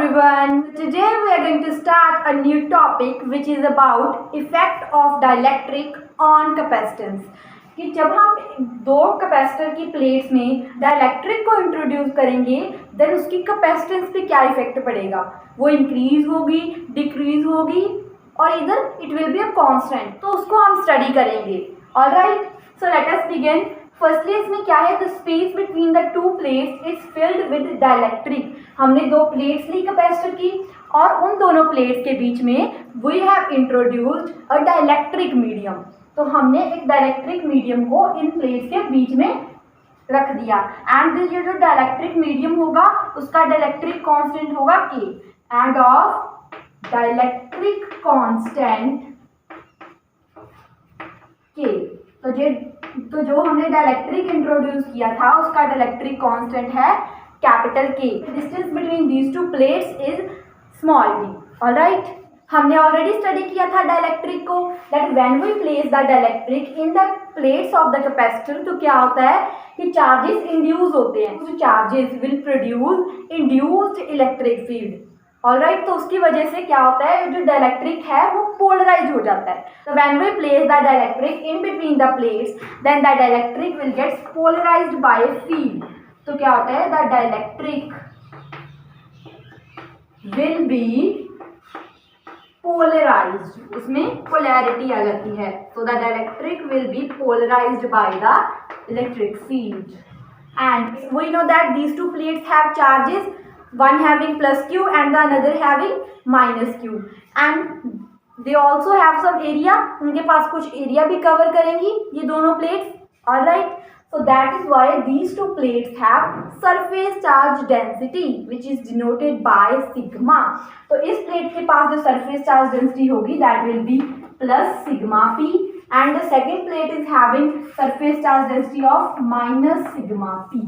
everyone. Today we are going to start a new topic which is about effect of dielectric on capacitance. कि जब हम दो capacitor की plates में dielectric को इंट्रोड्यूस करेंगे देन उसकी कैपेसिटेंस पे क्या इफेक्ट पड़ेगा, वो इंक्रीज होगी, डिक्रीज होगी और इधर it will be a constant, तो उसको हम स्टडी करेंगे. Alright, so let us begin. Firstly इसमें क्या है, the space between the two plates is filled with dielectric. हमने दो प्लेट्स ली कैपेसिटर की और उन दोनों प्लेट्स के बीच में we have introduced a dielectric medium. तो हमने एक डाइलेक्ट्रिक मीडियम को इन प्लेट्स के बीच में रख दिया एंड दिस जो डाइलेक्ट्रिक मीडियम होगा उसका डाइलेक्ट्रिक कांस्टेंट होगा K and of dielectric constant K. तो जो हमने डाइलेक्ट्रिक इंट्रोड्यूस किया था उसका डाइलेक्ट्रिक कांस्टेंट है capital K. Distance between these two plates is small d. Alright, हमने ऑलरेडी स्टडी किया था डाइलेक्ट्रिक को, that when we place the dielectric in the plates of the capacitor तो क्या होता है कि चार्जेस इंड्यूस होते हैं. जो charges will produce induced electric field. Alright, तो उसकी वजह से क्या होता है, जो डाइलेक्ट्रिक है वो पोलराइज हो जाता है. तो when we place the dielectric in between the plates then the dielectric will gets polarized by field. तो क्या होता है, the dielectric will be polarized, उसमें पोलैरिटी आ जाती है. So the dielectric will be polarized by the electric field and we know that these two plates have charges, one having plus q and the another having minus q and they also have some area. उनके पास कुछ area भी cover करेंगी ये दोनों plates. Alright, so that is why these two plates have surface charge density which is denoted by sigma. तो इस plate के पास जो surface charge density होगी that will be plus sigma p and the second plate is having surface charge density of minus sigma p.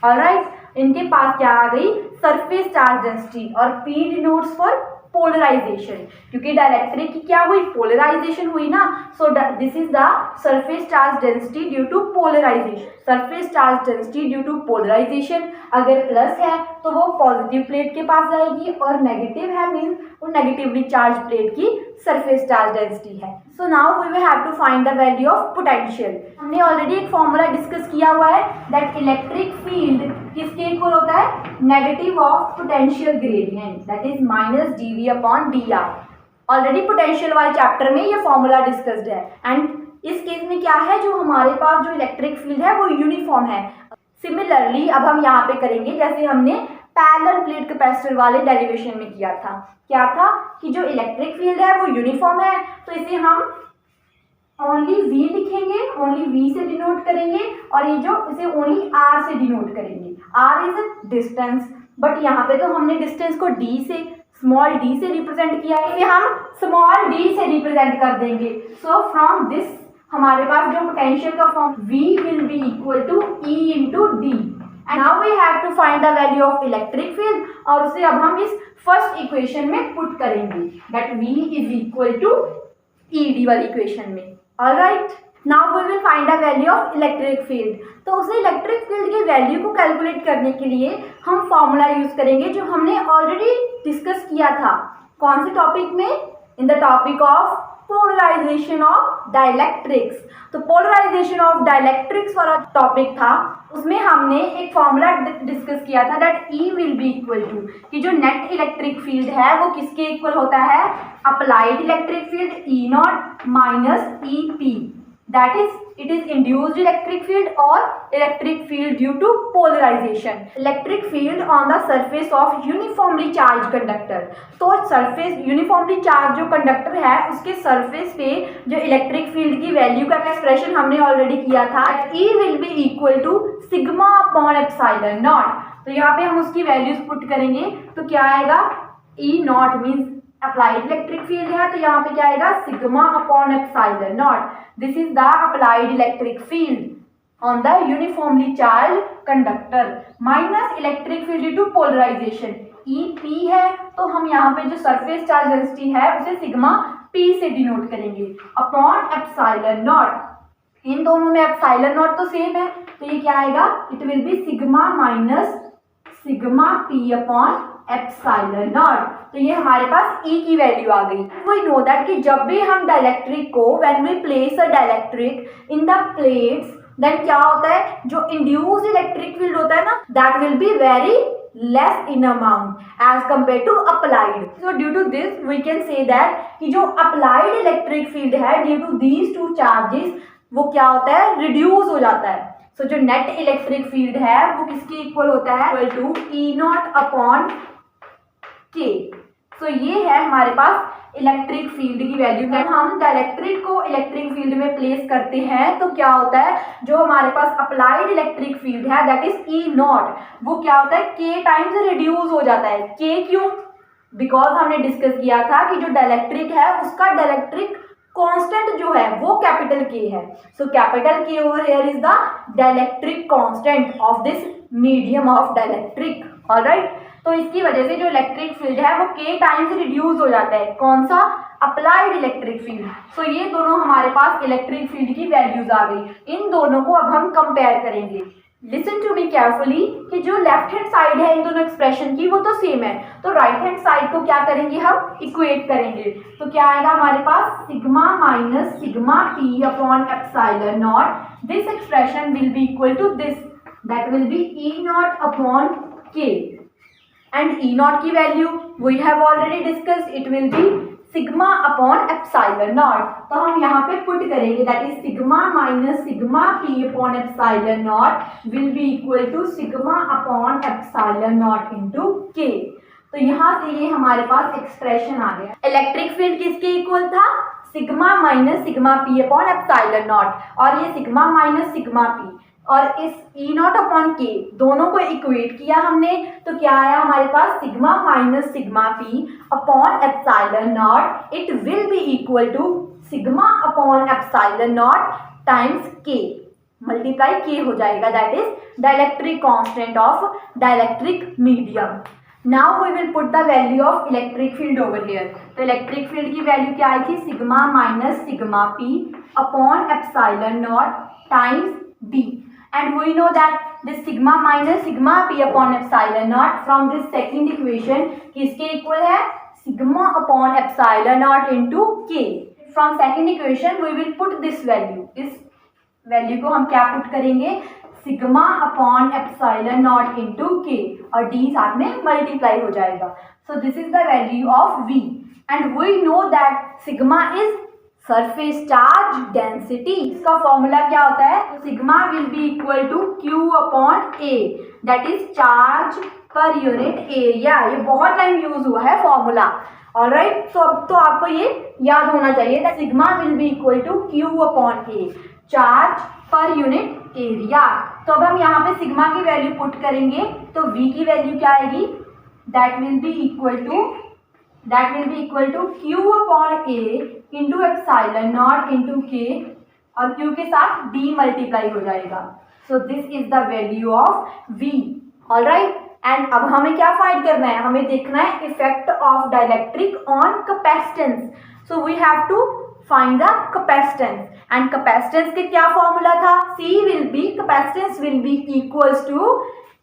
Alright, इनके पास क्या आ गई, सरफेस चार्ज डेंसिटी और P डिनोट्स फॉर पोलराइजेशन, क्योंकि डाइलेक्ट्रिक की क्या हुई, पोलराइजेशन हुई ना. So this is the surface charge density due to polarization. Surface charge density due to polarization अगर प्लस है तो वो पॉजिटिव प्लेट के पास जाएगी और नेगेटिव है मीन्स वो नेगेटिवली चार्ज प्लेट की सरफेस चार्ज डेंसिटी है. So now we will have to find the value of potential. हमने ऑलरेडी एक फॉर्मूला डिस्कस किया हुआ है दैट इलेक्ट्रिक फील्ड किसके इक्वल होता है, negative of potential gradient that is minus dV upon dr. Already potential वाले चैप्टर में ये फॉर्मूला डिस्कस्ड है एंड इस केस में क्या है, जो हमारे पास जो इलेक्ट्रिक फील्ड है वो यूनिफॉर्म है. सिमिलरली अब हम यहाँ पे करेंगे जैसे हमने पैरेलल प्लेट कैपेसिटर वाले डेरिवेशन में किया था. क्या था कि जो इलेक्ट्रिक फील्ड है वो यूनिफॉर्म है तो इसे हम ओनली V लिखेंगे, ओनली V से डिनोट करेंगे और ये जो इसे ओनली R से डिनोट करेंगे. R is a distance, but यहाँ पे तो हमने डिस्टेंस को D से स्मॉल d से रिप्रेजेंट किया है, इसे हम स्मॉल d से रिप्रेजेंट कर देंगे. सो फ्रॉम दिस हमारे पास जो पोटेंशियल का form V will be equal to E into D and now we have to find the value of electric field और उसे अब हम इस फर्स्ट इक्वेशन में पुट करेंगे that V is equal to E D वाली equation में. Alright, now we will find the value of electric field. तो उस इलेक्ट्रिक फील्ड की वैल्यू को कैलकुलेट करने के लिए हम फॉर्मूला यूज करेंगे जो हमने ऑलरेडी डिस्कस किया था. कौन से टॉपिक में, in the topic of polarization of dielectrics. तो पोलराइजेशन ऑफ डाइलेक्ट्रिक्स वाला टॉपिक था, उसमें हमने एक फॉर्मूला डिस्कस किया था that E will be equal to कि जो नेट इलेक्ट्रिक फील्ड है वो किसके इक्वल होता है, applied electric field E not minus EP. That is, it is induced electric field or electric field due to polarization. Electric field on the surface of uniformly charged conductor. तो surface uniformly charged जो conductor है उसके surface पे जो electric field की value का expression हमने already किया था, E will be equal to sigma upon epsilon naught. तो यहाँ पे हम उसकी values put करेंगे तो क्या आएगा, E naught means applied electric field है तो यहाँ पे क्या आएगा, sigma upon epsilon naught. This is the applied electric field on the uniformly charge conductor minus electric field due to polarization. EP है तो हम यहाँ पे जो सरफेस चार्ज डेंसिटी है उसे सिग्मा P से डिनोट करेंगे अपॉन एप्सिलॉन नॉट. इन दोनों में एप्सिलॉन नॉट तो सेम है तो ये क्या आएगा, it will be sigma minus sigma P upon epsilon naught. तो ये हमारे पास E की वैल्यू आ गई। वी नो दैट कि जब भी हम डाइलेक्ट्रिक को when we place a dielectric in the plates, then क्या होता है, जो इंड्यूस्ड इलेक्ट्रिक फील्ड होता है ना, that will be very less in amount as compared to applied. So due to this we can say that कि जो applied electric field है due to these two charges वो क्या होता है, reduce हो जाता है। So जो net electric field है वो किसके इक्वल होता है, equal to E0 upon K। So ये है हमारे पास इलेक्ट्रिक फील्ड की वैल्यू। जब हम डाइलेक्ट्रिक को इलेक्ट्रिक फील्ड में प्लेस करते हैं तो क्या होता है, जो हमारे पास अप्लाइड इलेक्ट्रिक फील्ड है दैट इज E0, वो क्या होता है, K टाइम्स रिड्यूस हो जाता है। K क्यों, बिकॉज हमने डिस्कस किया था कि जो डाइलेक्ट्रिक है उसका डाइलेक्ट्रिक कांस्टेंट जो है वो कैपिटल K है। So capital K over here is the dielectric constant of this medium of dielectric. Alright, तो इसकी वजह से जो इलेक्ट्रिक फील्ड है वो K टाइम्स रिड्यूस हो जाता है। कौन सा, अप्लाइड इलेक्ट्रिक फील्ड। सो ये दोनों हमारे पास इलेक्ट्रिक फील्ड की वैल्यूज आ गई। इन दोनों को अब हम कंपेयर करेंगे। लिसन टू मी केयरफुली कि जो लेफ्ट हैंड साइड है इन दोनों एक्सप्रेशन की वो तो सेम है, तो राइट हैंड साइड को क्या करेंगे, हम इक्वेट करेंगे। तो क्या आएगा हमारे पास, sigma minus sigma P upon epsilon naught. This expression will be equal to this, that will be E0 upon K। And E0 की value we have already discussed, it will be sigma upon epsilon naught. तो हम यहाँ पे put करेंगे that is sigma minus sigma P upon epsilon naught will be equal to sigma upon epsilon naught into K। तो यहाँ से ये हमारे पास एक्सप्रेशन आ गया। इलेक्ट्रिक फील्ड किसके इक्वल था, sigma minus sigma P upon epsilon not, और ये सिग्मा माइनस सिग्मा पी और इस E0 अपॉन K दोनों को इक्वेट किया हमने, तो क्या आया हमारे पास, sigma minus sigma P upon epsilon naught, it will be equal to sigma upon epsilon naught times K, multiply K हो जाएगा, that is dielectric constant of dielectric medium. Now we will put the value of electric field over here. तो electric field की value क्या आई थी, sigma minus sigma P upon epsilon naught times D। And we know that this sigma minus sigma p upon epsilon naught from this second equation किसके equal है, sigma upon epsilon naught into K। From second equation we will put this value, इस value को हम क्या put करेंगे, sigma upon epsilon naught into K, और D साथ में मल्टीप्लाई हो जाएगा। So this is the value of V and we know that sigma is surface charge density. इसका फॉर्मूला क्या होता है, sigma will be equal to Q upon A, that is charge per unit area. ये बहुत time use हुआ है formula. Alright, तो अब तो आपको ये याद होना चाहिए that sigma will be equal to Q upon A, charge per unit area. तो अब हम यहाँ पे सिग्मा की वैल्यू पुट करेंगे तो V की वैल्यू क्या आएगी, that will be equal to Q upon A into epsilon naught into K, और Q के साथ D मल्टीप्लाई हो जाएगा। So this is the value of V। Alright, and अब हमें क्या फाइंड करना है, हमें देखना है effect of dielectric on capacitance. So we have to find the capacitance, and capacitance के क्या फॉर्मूला था, capacitance will be equals to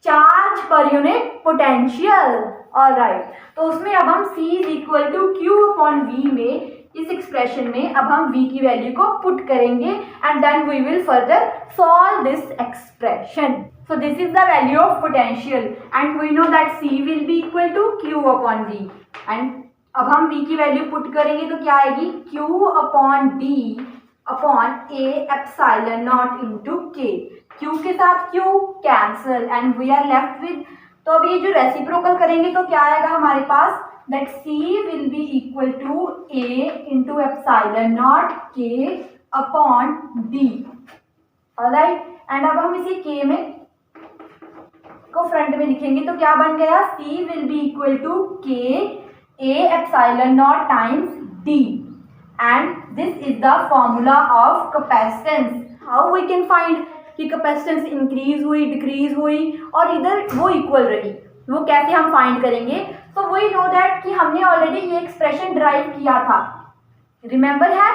charge per unit potential. Alright, तो उसमें अब हम C is equal to Q upon V में, इस expression में अब हम V की वैल्यू को पुट करेंगे and then we will further solve this expression. So this is the value of potential and we know that C will be equal to Q upon V, and अब हम V की value put करेंगे तो क्या आएगी, Q upon D upon A epsilon naught into K। Q के साथ Q cancel and we are left with, तो अब ये जो रेसिप्रोकल करेंगे तो क्या आएगा हमारे पास, that C will be equal to A into epsilon naught K upon D। alright, and अब हम इसी K में को फ्रंट में लिखेंगे तो क्या बन गया, C will be equal to K A epsilon naught times D, and this is the formula of capacitance। how we can find कि कैपेसिटेंस इंक्रीज हुई, डिक्रीज हुई और इधर वो इक्वल रही, वो कैसे हम फाइंड करेंगे। तो वी नो दैट कि हमने ऑलरेडी ये एक्सप्रेशन ड्राइव किया था, रिमेंबर है,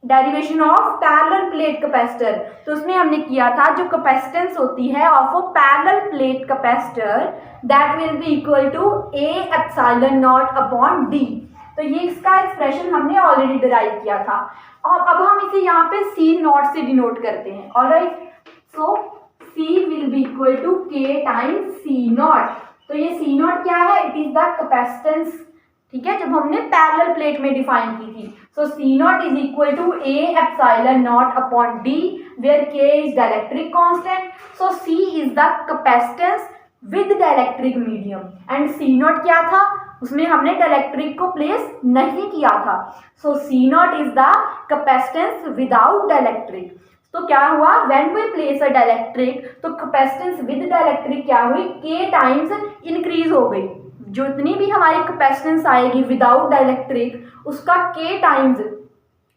derivation of parallel plate capacitor. तो उसमें हमने किया था जो कैपेसिटेंस होती है of a parallel plate capacitor that will be equal to A epsilon naught upon D। तो ये इसका एक्सप्रेशन हमने ऑलरेडी डिराइव किया था और अब हम इसे यहाँ पे C नॉट से डिनोट करते हैं। Alright, so C will be equal to K times C naught. तो ये C नॉट क्या है? इट इज द कैपेसिटेंस, ठीक है, जब हमने पैरेलल प्लेट में डिफाइन की थी। So C naught is equal to A epsilon naught upon D where K is dielectric constant. So C is the capacitance with dielectric medium and C naught क्या था? उसमें हमने डाइलेक्ट्रिक को place नहीं किया था। So C naught is the capacitance without dielectric. तो क्या हुआ? When we place a dielectric, तो कैपेसिटेंस विद डाइलेक्ट्रिक क्या हुई? K टाइम्स इंक्रीज हो गई। जो इतनी भी हमारी कैपेसिटेंस आएगी विदाउट डाइलेक्ट्रिक, उसका K टाइम्स,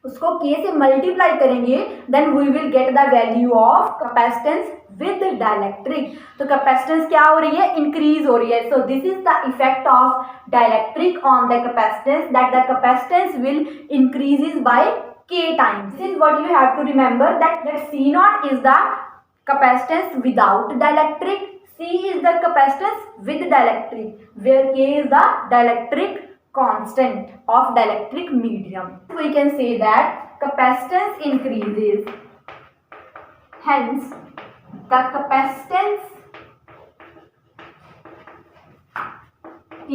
उसको K से मल्टीप्लाई करेंगे, then we will get the value of capacitance with dielectric. तो कैपेसिटेंस क्या हो रही है? इंक्रीज हो रही है। So this is the effect of dielectric on the capacitance, that the capacitance will increases by K times. This is what you have to remember, that C naught is the capacitance without dielectric, C is the capacitance with dielectric, where K is the dielectric constant of dielectric medium. We can say that capacitance increases, hence the capacitance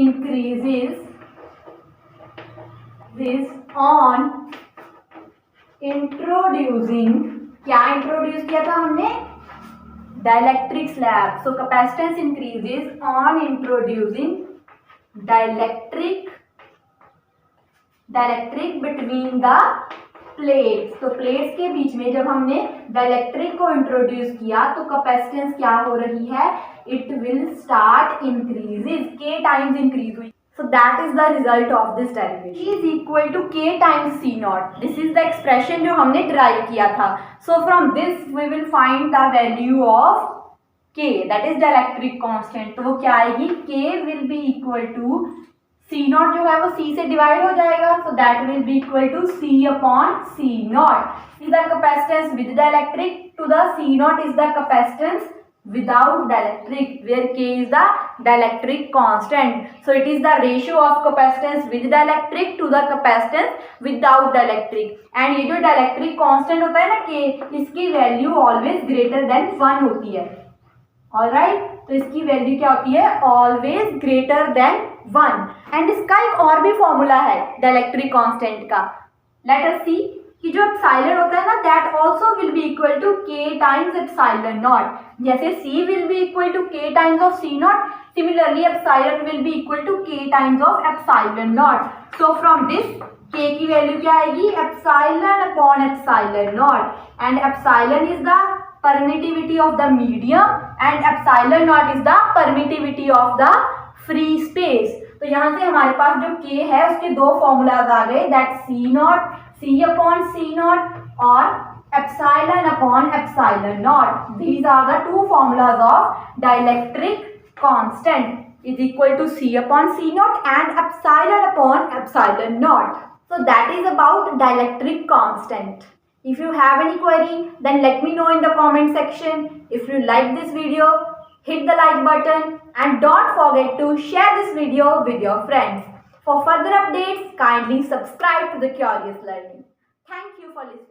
increases this on introducing, क्या introduce किया था हमने? Dielectric slab. So capacitance increases on introducing dielectric between the plates. तो plates के बीच में जब हमने डाइलेक्ट्रिक को इंट्रोड्यूस किया तो कैपेसिटेंस क्या हो रही है? It will start increases, K times increase हुई। So that is the result of this derivation. E is equal to K times C naught. This is the expression जो हमने derive किया था. So from this we will find the value of K, that is dielectric constant. तो वो क्या आएगी? K will be equal to C naught जो है वो C से divide हो जाएगा. So that will be equal to C upon C naught. Is the capacitance with dielectric, to the C naught is the capacitance without dielectric, where K is the dielectric constant. So it is the ratio of capacitance with dielectric to the capacitance without dielectric. And ये जो dielectric constant होता है ना K, इसकी value always greater than 1 होती है। Alright, तो इसकी वैल्यू क्या होती है? Always greater than 1। एंड इसका एक और भी फॉर्मूला है डाइलेक्ट्रिक कांस्टेंट का। लेट अस सी कि जो एप्सिलॉन होता है ना, that also will be equal to K times epsilon not. जैसे C will be equal to K times of C not, similarly epsilon will be equal to K times of epsilon not. So from this K की value क्या आएगी? Epsilon upon epsilon not, and epsilon is the permittivity of the medium and epsilon not is the permittivity of the free space. तो यहाँ से हमारे पास जो K है उसके दो फॉर्मूलाज आ गए, that C not, C upon C naught or epsilon upon epsilon naught. These are the two formulas of dielectric constant, is equal to C upon C naught and epsilon upon epsilon naught. So that is about dielectric constant. If you have any query, then let me know in the comment section. If you like this video, hit the like button and don't forget to share this video with your friends. For further updates, kindly subscribe to the Curious Learning. Thank you for listening.